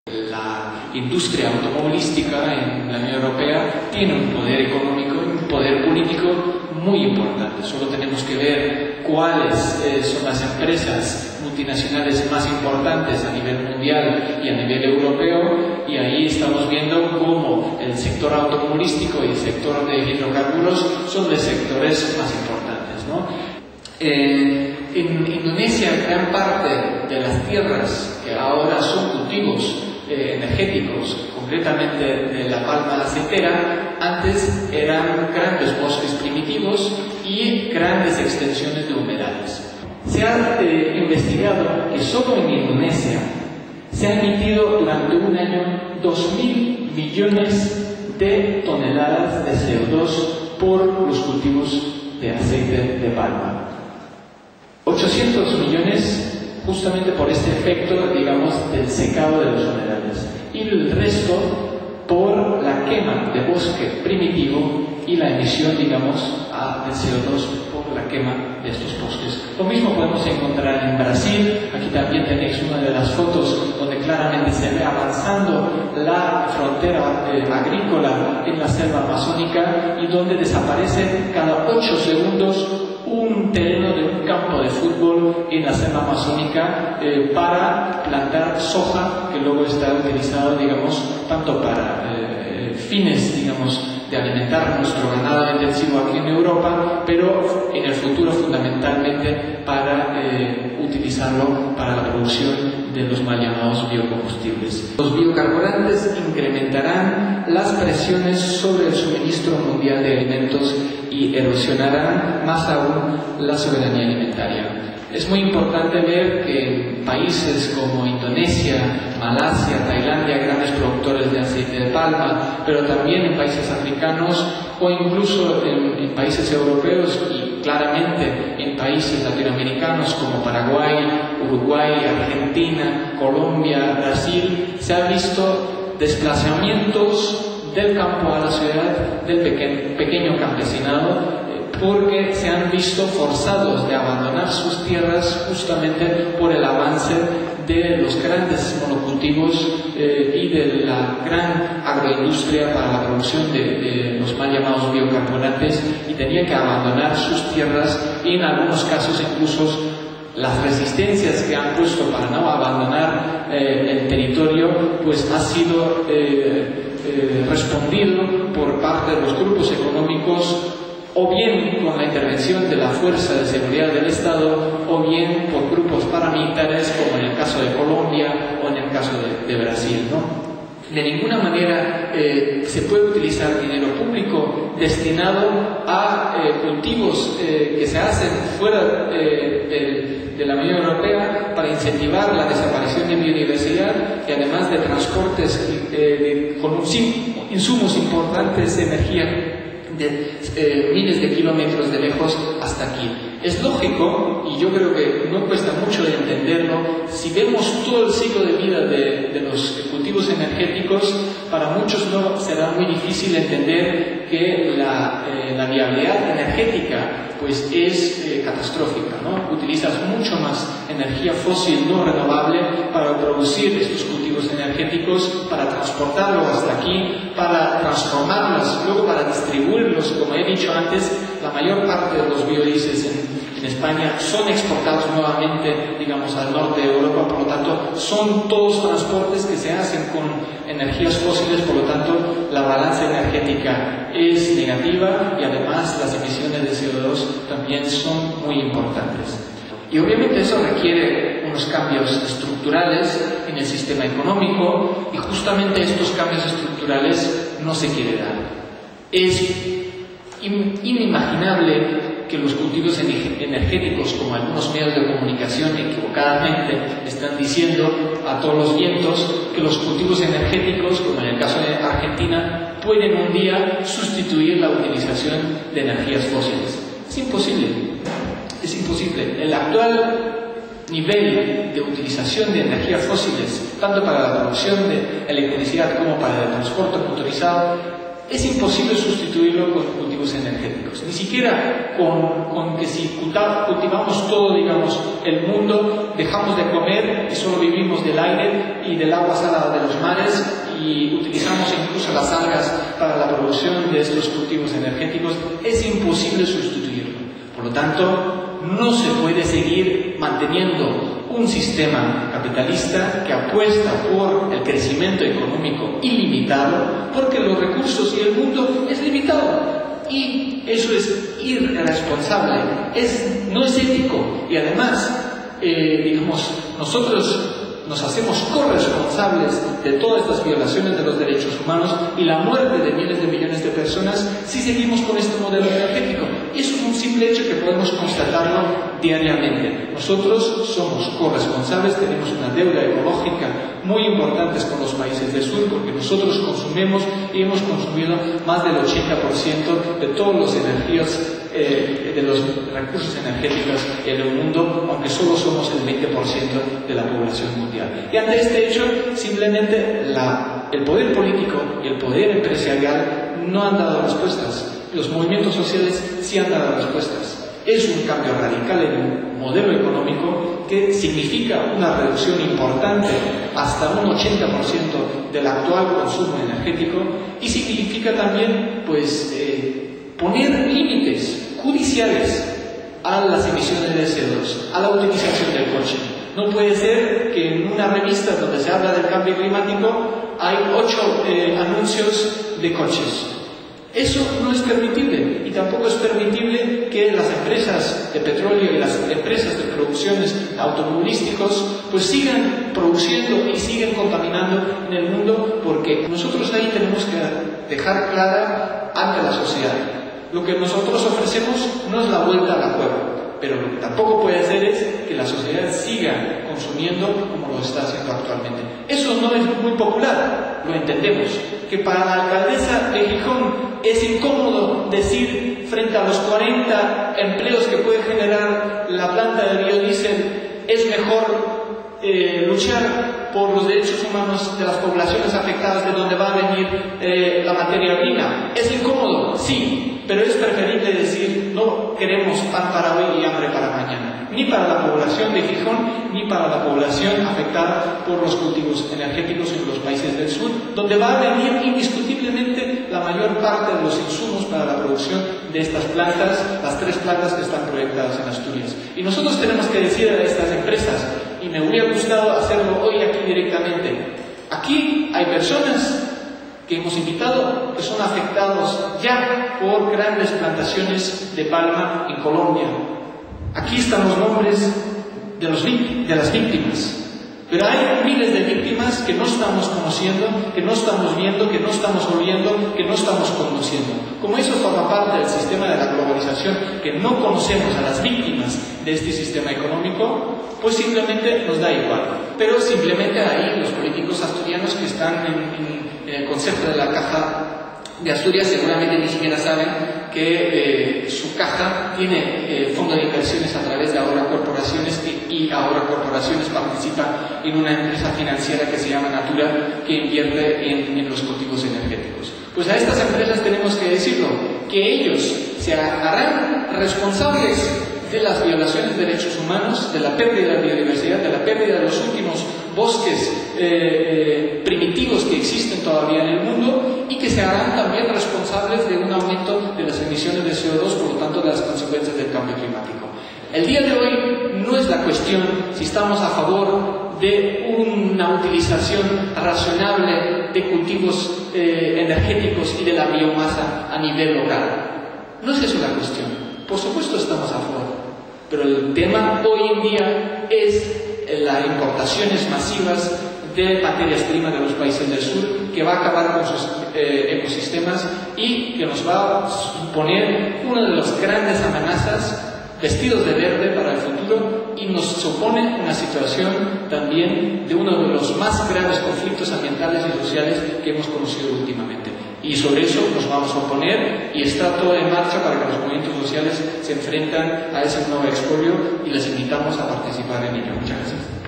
La industria automovilística en la Unión Europea tiene un poder económico y un poder político muy importante. Solo tenemos que ver cuáles son las empresas multinacionales más importantes a nivel mundial y a nivel europeo, y ahí estamos viendo cómo el sector automovilístico y el sector de hidrocarburos son los sectores más importantes, ¿no? En Indonesia, gran parte de las tierras que ahora son cultivos energéticos, concretamente de la palma aceitera, antes eran grandes bosques primitivos y grandes extensiones de humedales. Se ha investigado que solo en Indonesia se han emitido durante un año 2.000 millones de toneladas de CO2 por los cultivos de aceite de palma. 800 millones justamente por este efecto, digamos, del secado de los humedales, y el resto por la quema de bosque primitivo y la emisión, digamos, de CO2 por la quema de estos bosques. Lo mismo podemos encontrar en Brasil. Aquí también tenéis una de las fotos donde claramente se ve avanzando la frontera agrícola en la selva amazónica, y donde desaparece cada 8 segundos un terreno de un campo de fútbol en la selva amazónica para plantar soja, que luego está utilizado, digamos, tanto para fines, digamos, de alimentar nuestro ganado intensivo aquí en Europa, pero en el futuro fundamentalmente para utilizarlo para la producción de los mal llamados biocombustibles. Los biocarburantes incrementarán las presiones sobre el suministro mundial de alimentos y erosionarán más aún la soberanía alimentaria. Es muy importante ver que en países como Indonesia, Malasia, Tailandia, grandes productores de aceite de palma, pero también en países africanos o incluso en países europeos y claramente en países latinoamericanos como Paraguay, Uruguay, Argentina, Colombia, Brasil, se han visto desplazamientos del campo a la ciudad, del pequeño campesinado, porque se han visto forzados de abandonar sus tierras justamente por el avance de los grandes monocultivos y de la gran agroindustria para la producción de los mal llamados biocarburantes, y tenían que abandonar sus tierras, y en algunos casos incluso las resistencias que han puesto para no abandonar el territorio pues ha sido respondido por parte de los grupos económicos, o bien con la intervención de la Fuerza de Seguridad del Estado, o bien por grupos paramilitares, como en el caso de Colombia o en el caso de Brasil, ¿no? De ninguna manera se puede utilizar dinero público destinado a cultivos que se hacen fuera de la Unión Europea para incentivar la desaparición de biodiversidad, y además de transportes con insumos importantes de energía de miles de kilómetros de lejos hasta aquí. Es lógico, y yo creo que no cuesta mucho de entenderlo, si vemos todo el ciclo de vida de los cultivos energéticos. Para muchos no será muy difícil entender que la viabilidad energética pues es catastrófica, ¿no? Utilizas mucho más energía fósil no renovable para producir estos cultivos energéticos, para transportarlos hasta aquí, para transformarlos, luego para distribuirlos. Como he dicho antes, la mayor parte de los biodiesels en España son exportados nuevamente, digamos, al norte de Europa. Por lo tanto, son todos transportes que se hacen con energías fósiles. Por lo tanto, la balanza energética es negativa, y además las emisiones de CO2 también son muy importantes. Y obviamente eso requiere unos cambios estructurales en el sistema económico, y justamente estos cambios estructurales no se quiere dar. Es inimaginable que los cultivos energéticos, como algunos medios de comunicación equivocadamente están diciendo a todos los vientos, que los cultivos energéticos, como en el caso de Argentina, pueden un día sustituir la utilización de energías fósiles. Es imposible. Es imposible. El actual nivel de utilización de energías fósiles, tanto para la producción de electricidad como para el transporte motorizado, es imposible sustituirlo con cultivos energéticos. Ni siquiera con que si cultivamos todo, digamos, el mundo, dejamos de comer y solo vivimos del aire y del agua salada de los mares y utilizamos incluso las algas para la producción de estos cultivos energéticos, es imposible sustituirlo. Por lo tanto, no se puede seguir manteniendo un sistema capitalista que apuesta por el crecimiento económico ilimitado, porque los recursos y el mundo es limitado. Y eso es irresponsable, no es ético. Y además, digamos, nosotros nos hacemos corresponsables de todas estas violaciones de los derechos humanos y la muerte de miles de millones de personas si seguimos con este modelo energético. Eso es un simple hecho que podemos constatarlo diariamente. Nosotros somos corresponsables, tenemos una deuda ecológica muy importante con los países del sur, porque nosotros consumimos y hemos consumido más del 80% de todas las energías, de los recursos energéticos en el mundo, aunque solo somos el 20% de la población mundial. Y ante este hecho, simplemente el poder político y el poder empresarial no han dado respuestas. Los movimientos sociales sí han dado respuestas. Es un cambio radical en el modelo económico que significa una reducción importante, hasta un 80% del actual consumo energético, y significa también, pues, poner límites judiciales a las emisiones de CO2, a la utilización del coche. No puede ser que en una revista donde se habla del cambio climático hay 8 anuncios de coches. Eso no es permitible, y tampoco es permitible que las empresas de petróleo y las empresas de producciones automovilísticos pues sigan produciendo y siguen contaminando en el mundo, porque nosotros ahí tenemos que dejar clara ante la sociedad. Lo que nosotros ofrecemos no es la vuelta a la cueva, pero lo que tampoco puede ser es que la sociedad siga consumiendo como lo está haciendo actualmente. Eso no es muy popular, lo entendemos. Que para la alcaldesa de Gijón es incómodo decir, frente a los 40 empleos que puede generar la planta de biodiesel, es mejor luchar por los derechos humanos de las poblaciones afectadas de donde va a venir la materia prima. ¿Es incómodo? Sí, pero es preferible decir, no queremos pan para hoy y hambre para mañana, ni para la población de Gijón, ni para la población afectada por los cultivos energéticos en los países del sur, donde va a venir indiscutiblemente la mayor parte de los insumos para la producción de estas plantas, las 3 plantas que están proyectadas en Asturias. Y nosotros tenemos que decir a estas empresas, y me hubiera gustado hacerlo hoy aquí directamente, aquí hay personas que hemos invitado que son afectados ya por grandes plantaciones de palma en Colombia. Aquí están los nombres de las víctimas. Pero hay miles de víctimas que no estamos conociendo, que no estamos viendo, que no estamos oliendo, que no estamos conociendo. Como eso forma parte del sistema de la globalización, que no conocemos a las víctimas de este sistema económico, pues simplemente nos da igual. Pero simplemente ahí los políticos asturianos que están en el Consejo de la Caja de Asturias seguramente ni siquiera saben que su caja tiene fondo de inversiones a través de Ahora Corporaciones, y Ahora Corporaciones participa en una empresa financiera que se llama Natura, que invierte en los cultivos energéticos. Pues a estas empresas tenemos que decirlo, que ellos se harán responsables de las violaciones de derechos humanos, de la pérdida de biodiversidad, de la pérdida de los últimos bosques primitivos que existen todavía en el mundo, y que se harán también responsables de un aumento de las emisiones de CO2, por lo tanto de las consecuencias del cambio climático. El día de hoy no es la cuestión si estamos a favor de una utilización razonable de cultivos energéticos y de la biomasa a nivel local. No es eso la cuestión. Por supuesto estamos a favor, pero el tema hoy en día es las importaciones masivas de materias primas de los países del sur, que va a acabar con sus ecosistemas y que nos va a suponer una de las grandes amenazas, vestidos de verde, para el futuro, y nos supone una situación también de uno de los más graves conflictos ambientales y sociales que hemos conocido últimamente. Y sobre eso nos vamos a oponer, y está todo en marcha para que los movimientos sociales se enfrentan a ese nuevo expolio, y les invitamos a participar en ello. Muchas gracias.